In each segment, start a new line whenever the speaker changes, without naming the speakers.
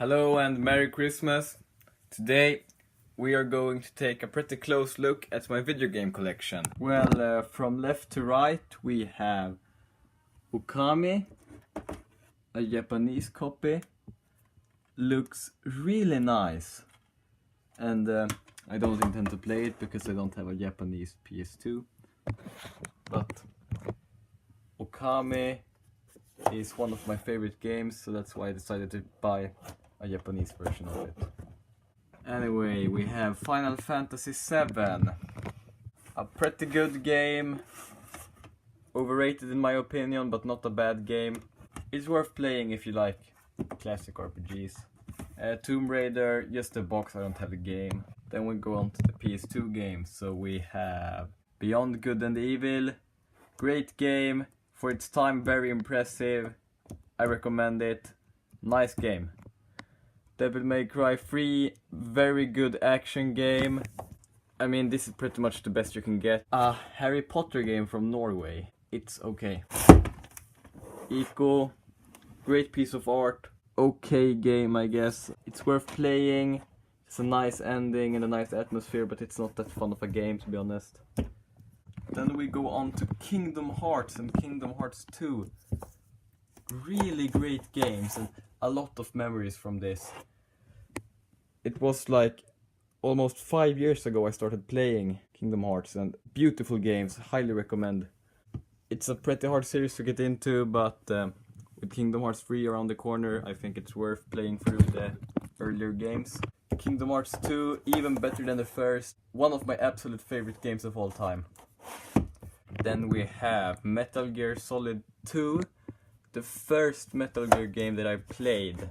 Hello and Merry Christmas! Today we are going to take a pretty close look at my video game collection. Well, from left to right we have Okami, a Japanese copy. Looks really nice. And I don't intend to play it because I don't have a Japanese PS2. But Okami is one of my favorite games, so that's why I decided to buy a Japanese version of it. Anyway, we have Final Fantasy VII. A pretty good game. Overrated in my opinion, but not a bad game. It's worth playing if you like classic RPGs. Tomb Raider, just the box, I don't have the game. Then we go on to the PS2 games. So we have Beyond Good and Evil. Great game. For its time, very impressive. I recommend it. Nice game. Devil May Cry 3, very good action game. I mean, this is pretty much the best you can get. A Harry Potter game from Norway. It's okay. Ico, great piece of art. Okay game, I guess. It's worth playing. It's a nice ending and a nice atmosphere, but it's not that fun of a game, to be honest. Then we go on to Kingdom Hearts and Kingdom Hearts 2. Really great games and a lot of memories from this. It was like almost 5 years ago I started playing Kingdom Hearts, and beautiful games, highly recommend. It's a pretty hard series to get into, but with Kingdom Hearts 3 around the corner, I think it's worth playing through the earlier games. Kingdom Hearts 2, even better than the first. One of my absolute favorite games of all time. Then we have Metal Gear Solid 2, the first Metal Gear game that I played.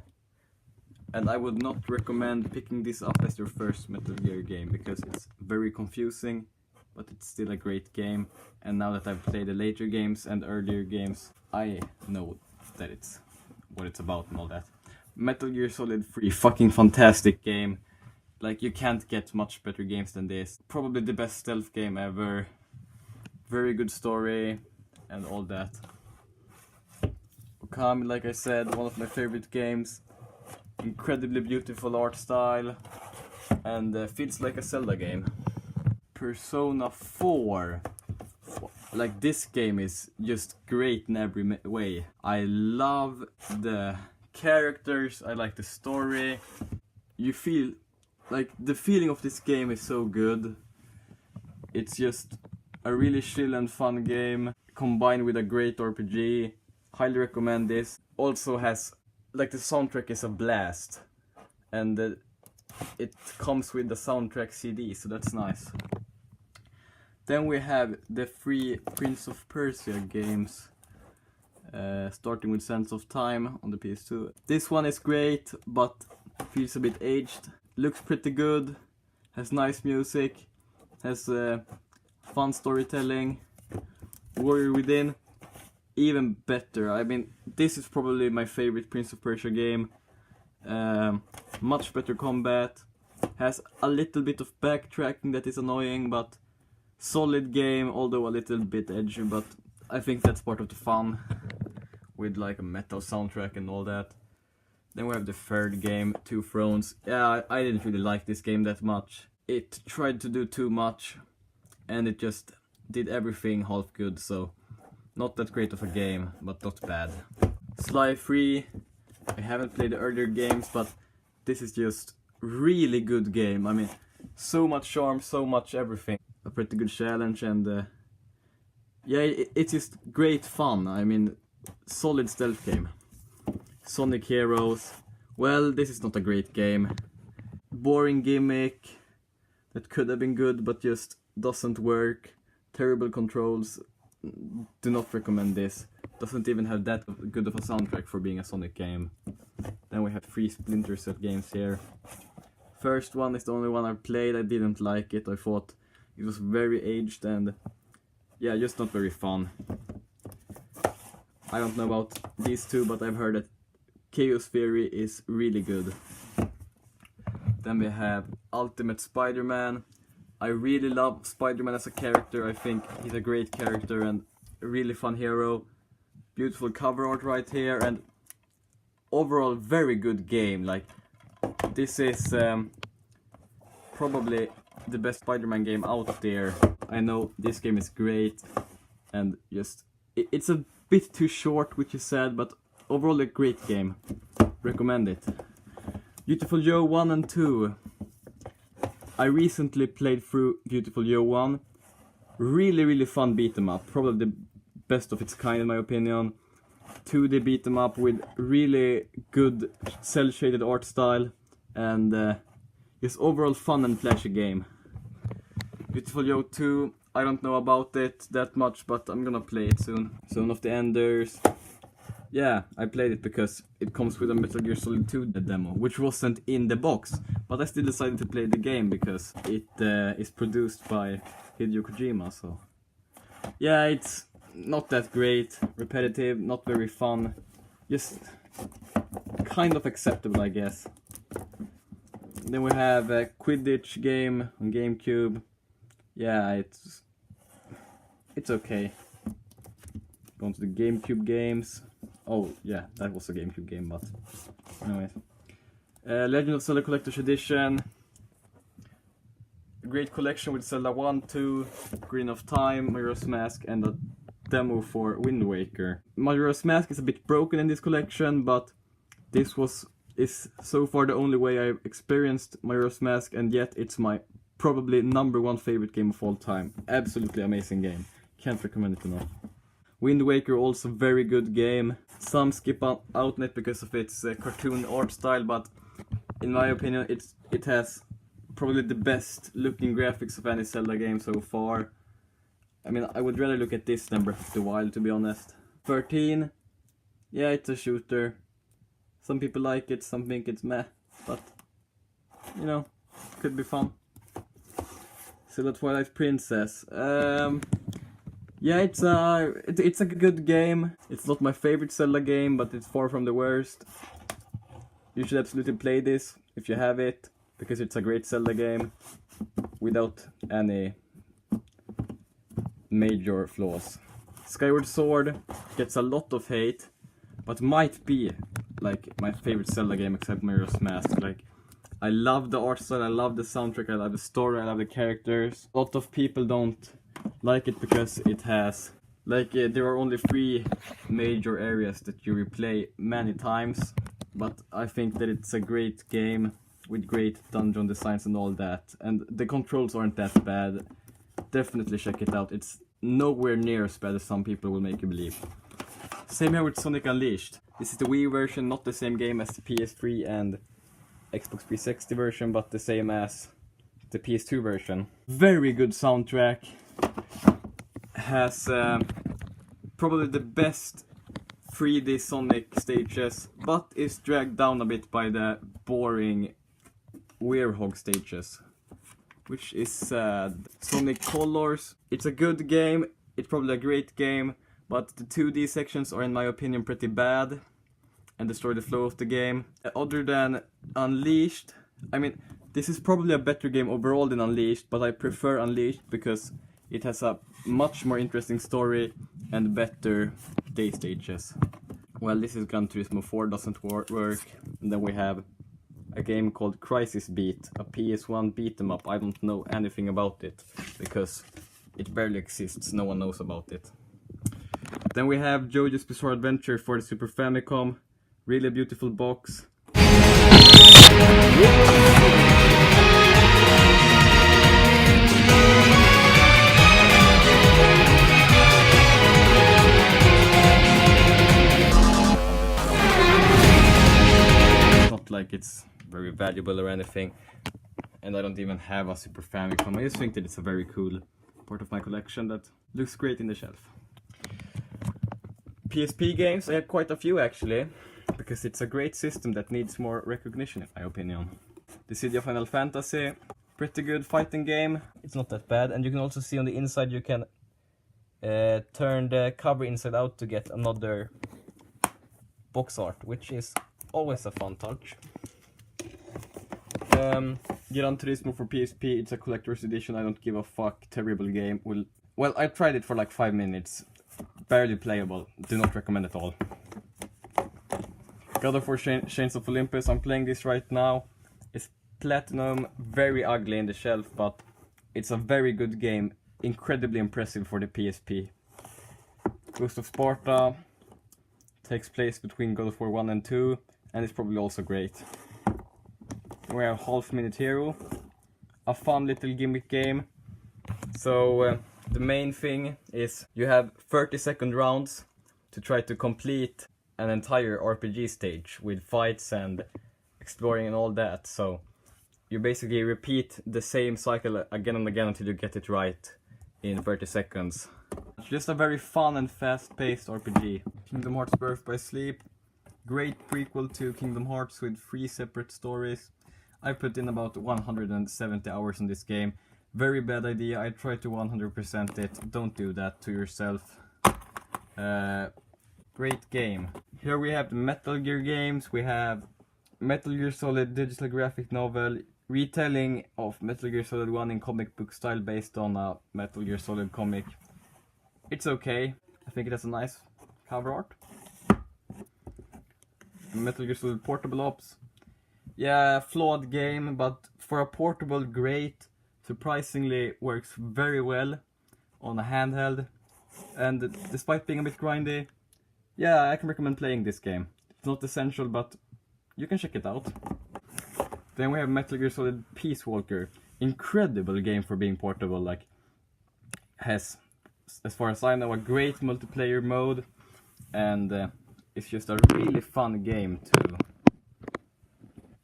And I would not recommend picking this up as your first Metal Gear game because it's very confusing, but it's still a great game. And now that I've played the later games and earlier games, I know that it's what it's about and all that. Metal Gear Solid 3, fucking fantastic game. Like, you can't get much better games than this. Probably the best stealth game ever. Very good story and all that. Okami, like I said, one of my favorite games. Incredibly beautiful art style and feels like a Zelda game. Persona 4. Like, this game is just great in every way. I love the characters, I like the story. You feel like the feeling of this game is so good. It's just a really chill and fun game combined with a great RPG. Highly recommend this. Also has, like, the soundtrack is a blast, and it comes with the soundtrack CD, so that's nice. Then we have the 3 Prince of Persia games, starting with Sands of Time on the PS2. This one is great, but feels a bit aged. Looks pretty good, has nice music, has fun storytelling. Warrior Within, even better. I mean, this is probably my favorite Prince of Persia game. Much better combat. Has a little bit of backtracking that is annoying, but solid game, although a little bit edgy, but I think that's part of the fun. With like a metal soundtrack and all that. Then we have the third game, Two Thrones. Yeah, I didn't really like this game that much. It tried to do too much, and it just did everything half good, so not that great of a game, but not bad. Sly 3, I haven't played the earlier games, but this is just really good game. I mean, so much charm, so much everything. A pretty good challenge, and yeah, it's just great fun. I mean, solid stealth game. Sonic Heroes, well, this is not a great game. Boring gimmick that could have been good, but just doesn't work. Terrible controls. Do not recommend this. Doesn't even have that good of a soundtrack for being a Sonic game. Then we have 3 Splinter Cell games here. First one is the only one I've played. I didn't like it. I thought it was very aged and yeah, just not very fun. I don't know about these two, but I've heard that Chaos Theory is really good. Then we have Ultimate Spider-Man. I really love Spider-Man as a character. I think he's a great character and a really fun hero. Beautiful cover art right here, and overall very good game. Like, this is probably the best Spider-Man game out there. I know this game is great, and just it's a bit too short, which is sad, but overall a great game. Recommend it. Beautiful Joe 1 and 2. I recently played through Beautiful Joe 1. Really fun beat 'em up. Probably the best of its kind in my opinion. 2D beat 'em up with really good cel-shaded art style, and just overall fun and flashy game. Beautiful Joe 2, I don't know about it that much, but I'm gonna play it soon. Zone of the Enders. Yeah, I played it because it comes with a Metal Gear Solid 2 demo, which wasn't in the box. But I still decided to play the game because it is produced by Hideo Kojima, so... Yeah, it's not that great, repetitive, not very fun. Just kind of acceptable, I guess. Then we have a Quidditch game on GameCube. Yeah, it's okay. Going to the GameCube games. Oh, yeah, that was a GameCube game, but anyways. Legend of Zelda Collector's Edition. A great collection with Zelda 1, 2, Green of Time, Majora's Mask, and a demo for Wind Waker. Majora's Mask is a bit broken in this collection, but this is so far the only way I've experienced Majora's Mask, and yet it's my probably #1 favorite game of all time. Absolutely amazing game. Can't recommend it enough. Wind Waker, also very good game. Some skip out on it because of its cartoon art style, but in my opinion it has probably the best looking graphics of any Zelda game so far. I mean, I would rather look at this than Breath of the Wild, to be honest. 13, yeah, it's a shooter. Some people like it, some think it's meh, but you know, could be fun. Zelda Twilight Princess. Yeah, it's a good game. It's not my favorite Zelda game, but it's far from the worst. You should absolutely play this if you have it, because it's a great Zelda game without any major flaws. Skyward Sword gets a lot of hate, but might be like my favorite Zelda game except Majora's Mask. Like, I love the art style, I love the soundtrack, I love the story, I love the characters. A lot of people don't like it because it has, like, there are only 3 major areas that you replay many times, but I think that it's a great game with great dungeon designs and all that, and the controls aren't that bad. Definitely check it out. It's nowhere near as bad as some people will make you believe. Same here with Sonic Unleashed. This is the Wii version, not the same game as the PS3 and Xbox 360 version, but the same as the PS2 version. Very good soundtrack. Has probably the best 3D Sonic stages, but is dragged down a bit by the boring Werehog stages, which is sad. Sonic Colors, it's a good game, it's probably a great game, but the 2D sections are in my opinion pretty bad and destroy the flow of the game. Other than Unleashed, I mean, this is probably a better game overall than Unleashed, but I prefer Unleashed because it has a much more interesting story and better day stages. Well, this is Gran Turismo 4, doesn't work. And then we have a game called Crisis Beat, a PS1 beat 'em up. I don't know anything about it because it barely exists, no one knows about it. Then we have JoJo's Bizarre Adventure for the Super Famicom. Really beautiful box. Not like it's very valuable or anything, and I don't even have a Super Famicom. I just think that it's a very cool part of my collection that looks great in the shelf. PSP games, I have quite a few actually, because it's a great system that needs more recognition in my opinion. Dissidia Final Fantasy, pretty good fighting game. It's not that bad, and you can also see on the inside you can turn the cover inside out to get another box art, which is always a fun touch. Gran Turismo for PSP, it's a collector's edition, I don't give a fuck, terrible game. Well, I tried it for like 5 minutes, barely playable, do not recommend at all. God of War Chains of Olympus, I'm playing this right now. It's platinum, very ugly in the shelf, but it's a very good game. Incredibly impressive for the PSP. Ghost of Sparta takes place between God of War 1 and 2, and it's probably also great. We have Half Minute Hero, a fun little gimmick game. So the main thing is you have 30-second rounds to try to complete an entire RPG stage with fights and exploring and all that. So you basically repeat the same cycle again and again until you get it right in 30 seconds. It's just a very fun and fast-paced RPG. Kingdom Hearts Birth by Sleep. Great prequel to Kingdom Hearts with 3 separate stories. I put in about 170 hours in this game. Very bad idea, I tried to 100% it. Don't do that to yourself. Great game. Here we have the Metal Gear games. We have Metal Gear Solid digital graphic novel, retelling of Metal Gear Solid 1 in comic book style based on a Metal Gear Solid comic. It's okay. I think it has a nice cover art. Metal Gear Solid Portable Ops. Yeah, flawed game, but for a portable, great. Surprisingly works very well on a handheld. And despite being a bit grindy, yeah, I can recommend playing this game. It's not essential, but you can check it out. Then we have Metal Gear Solid Peace Walker. Incredible game for being portable, like, has, as far as I know, a great multiplayer mode, and it's just a really fun game to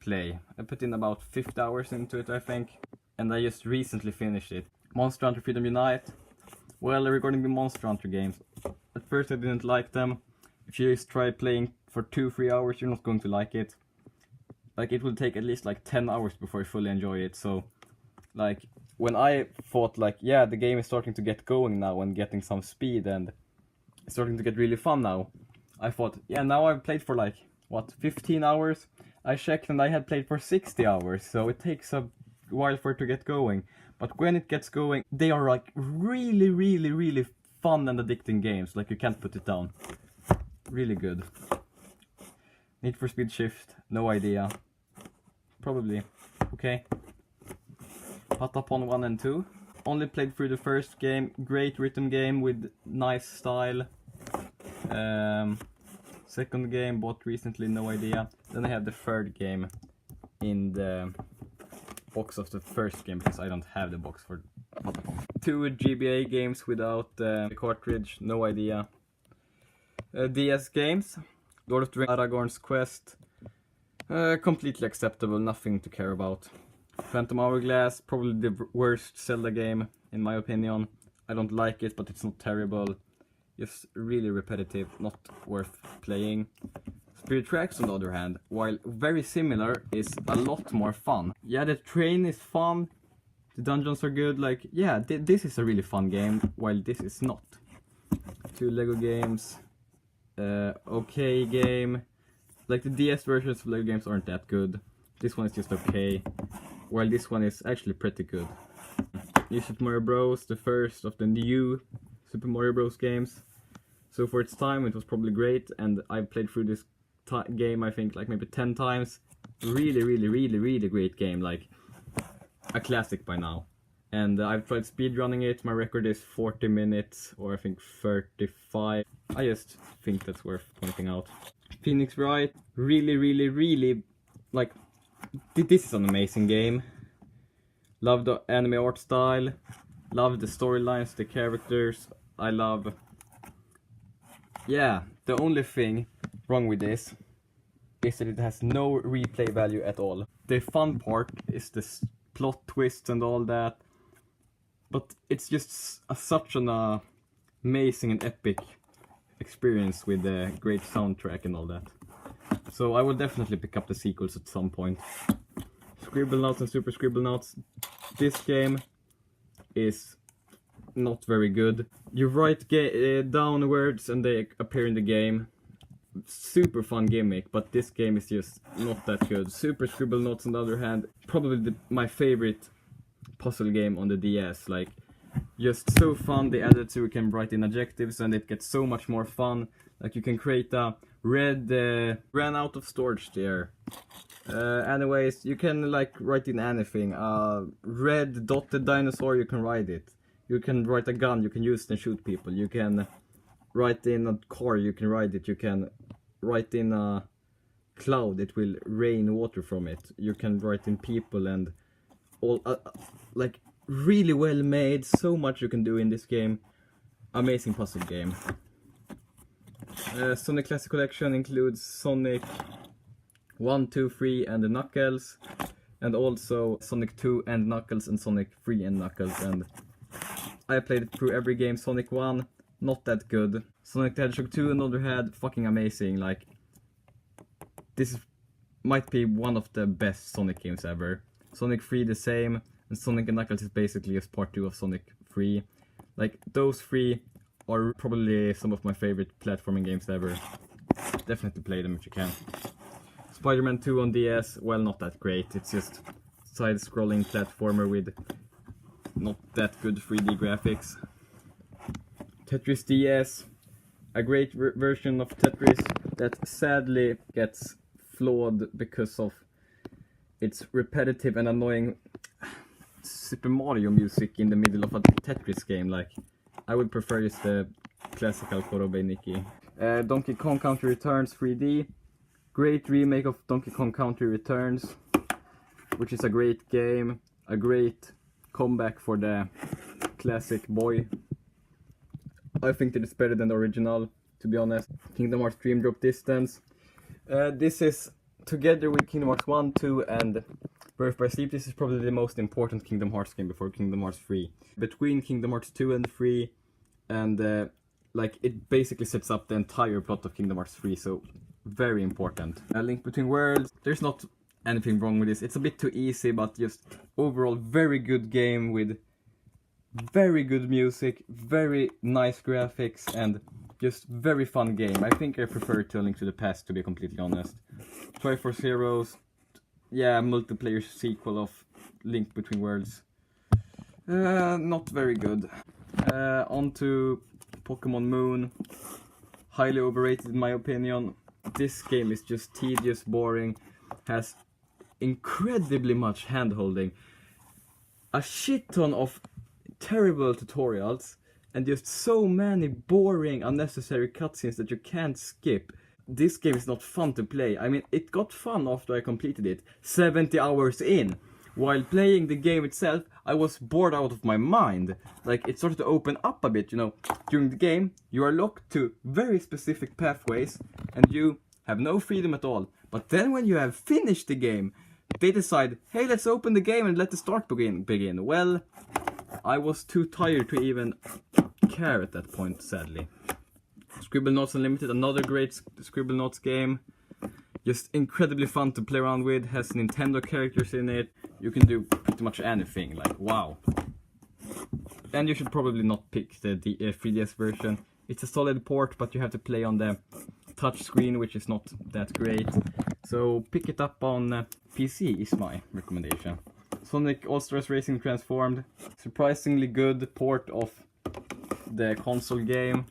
play. I put in about 50 hours into it, I think, and I just recently finished it. Monster Hunter Freedom Unite. Well, regarding the Monster Hunter games, at first I didn't like them. If you just try playing for 2-3 hours, you're not going to like it. Like, it will take at least like 10 hours before you fully enjoy it. So, like, when I thought like, yeah, the game is starting to get going now and getting some speed and it's starting to get really fun now, I thought, yeah, now I've played for like, what, 15 hours? I checked and I had played for 60 hours, so it takes a while for it to get going. But when it gets going, they are like really, really, really fun and addicting games. Like, you can't put it down. Really good. Need for Speed Shift, no idea. Probably. Okay. Patapon 1 and 2. Only played through the first game. Great rhythm game with nice style. Second game bought recently, no idea. Then I have the third game in the box of the first game because I don't have the box for Patapon. 2 GBA games without the cartridge, no idea. DS games. Lord of the Rings, Aragorn's Quest. Completely acceptable, nothing to care about. Phantom Hourglass, probably the worst Zelda game, in my opinion. I don't like it, but it's not terrible. Just really repetitive, not worth playing. Spirit Tracks, on the other hand, while very similar, is a lot more fun. Yeah, the train is fun, the dungeons are good, like, yeah, this is a really fun game, while this is not. 2 Lego games. Okay game. Like, the DS versions of Lego games aren't that good. This one is just okay, while this one is actually pretty good. New Super Mario Bros, the first of the new Super Mario Bros games. So for its time it was probably great, and I played through this game I think like maybe 10 times. Really, really, really, really great game, like a classic by now. And I've tried speedrunning it, my record is 40 minutes, or I think 35. I just think that's worth pointing out. Phoenix Wright, really, really, really, like, this is an amazing game. Love the anime art style, love the storylines, the characters, I love... Yeah, the only thing wrong with this is that it has no replay value at all. The fun part is the plot twists and all that, but it's just such an amazing and epic experience with the great soundtrack and all that. So I will definitely pick up the sequels at some point. Scribblenauts and Super Scribblenauts. This game is not very good. You write down words and they appear in the game. Super fun gimmick, but this game is just not that good. Super Scribblenauts, on the other hand, probably my favorite puzzle game on the DS. Like, just so fun. They added so you can write in adjectives and it gets so much more fun. Like, you can create a Red ran out of storage there. Anyways, you can like write in anything. Red dotted dinosaur, you can ride it. You can write a gun, you can use it and shoot people. You can write in a car, you can ride it. You can write in a cloud, it will rain water from it. You can write in people and all, like really well made. So much you can do in this game. Amazing puzzle game. Sonic Classic Collection includes Sonic 1, 2, 3 and the Knuckles, and also Sonic 2 and Knuckles and Sonic 3 and Knuckles. And I played through every game. Sonic 1, not that good. Sonic the Hedgehog 2, on the other hand, fucking amazing. Like, this might be one of the best Sonic games ever. Sonic 3 the same, and Sonic and Knuckles is basically just part 2 of Sonic 3. Like, those three are probably some of my favorite platforming games ever. Definitely play them if you can. Spider-Man 2 on DS, well, not that great. It's just side-scrolling platformer with not that good 3D graphics. Tetris DS, a great version of Tetris that sadly gets flawed because of its repetitive and annoying Super Mario music in the middle of a Tetris game. Like, I would prefer just the classical Korobe Nikki. Donkey Kong Country Returns 3D. Great remake of Donkey Kong Country Returns, which is a great game. A great comeback for the classic boy. I think that it's better than the original, to be honest. Kingdom Hearts Dream Drop Distance. This is, together with Kingdom Hearts 1, 2 and Birth by Sleep, this is probably the most important Kingdom Hearts game before Kingdom Hearts 3. Between Kingdom Hearts 2 and 3, and like, it basically sets up the entire plot of Kingdom Hearts 3, so very important. A Link Between Worlds, there's not anything wrong with this. It's a bit too easy, but just overall very good game with very good music, very nice graphics, and just very fun game. I think I prefer to A Link to the Past, to be completely honest. Triforce Heroes, yeah, multiplayer sequel of Link Between Worlds. Not very good. On to Pokemon Moon. Highly overrated in my opinion. This game is just tedious, boring, has incredibly much hand-holding, a shit ton of terrible tutorials, and just so many boring, unnecessary cutscenes that you can't skip. This game is not fun to play. I mean, it got fun after I completed it, 70 hours in. While playing the game itself, I was bored out of my mind. Like, it started to open up a bit, you know. During the game, you are locked to very specific pathways, and you have no freedom at all. But then when you have finished the game, they decide, hey, let's open the game and let the start begin. Well, I was too tired to even care at that point, sadly. Scribblenauts Unlimited, another great Scribblenauts game. Just incredibly fun to play around with, has Nintendo characters in it. You can do pretty much anything, like, wow. And you should probably not pick the 3DS version. It's a solid port, but you have to play on the touch screen, which is not that great. So pick it up on PC is my recommendation. Sonic All-Stars Racing Transformed, surprisingly good port of the console game,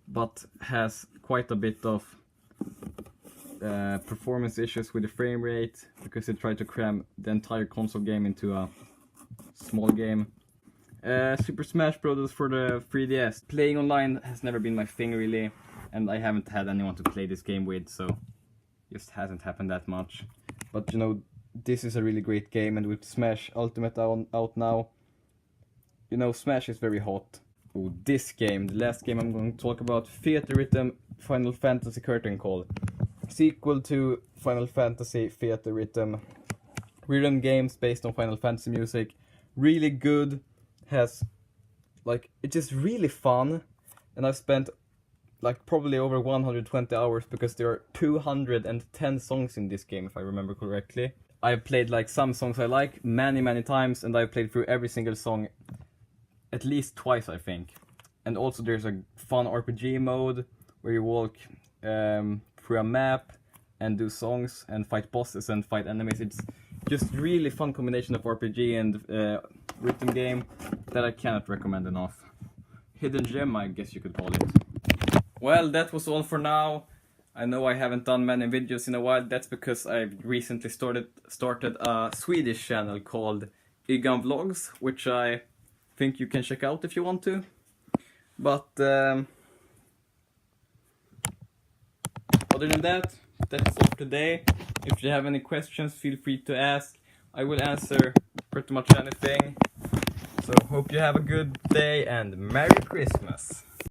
but has quite a bit of performance issues with the frame rate, because they tried to cram the entire console game into a small game. Super Smash Bros. For the 3DS. Playing online has never been my thing really, and I haven't had anyone to play this game with, so just hasn't happened that much. But you know, this is a really great game, and with Smash Ultimate out now, you know, Smash is very hot. Oh, this game, the last game I'm going to talk about, Theatrhythm Final Fantasy Curtain Call. Sequel to Final Fantasy Theatrhythm. Rhythm games based on Final Fantasy music. Really good. Has, like, it's just really fun. And I've spent, like, probably over 120 hours, because there are 210 songs in this game, if I remember correctly. I've played, like, some songs I like many times, and I've played through every single song at least twice, I think. And also there's a fun RPG mode where you walk through a map and do songs and fight bosses and fight enemies. It's just really fun combination of RPG and rhythm game that I cannot recommend enough. Hidden gem, I guess you could call it. Well, that was all for now. I know I haven't done many videos in a while. That's because I recently started a Swedish channel called Yggan Vlogs, which I think you can check out if you want to. But other than that, that's all for today. If you have any questions, feel free to ask. I will answer pretty much anything. So hope you have a good day and Merry Christmas!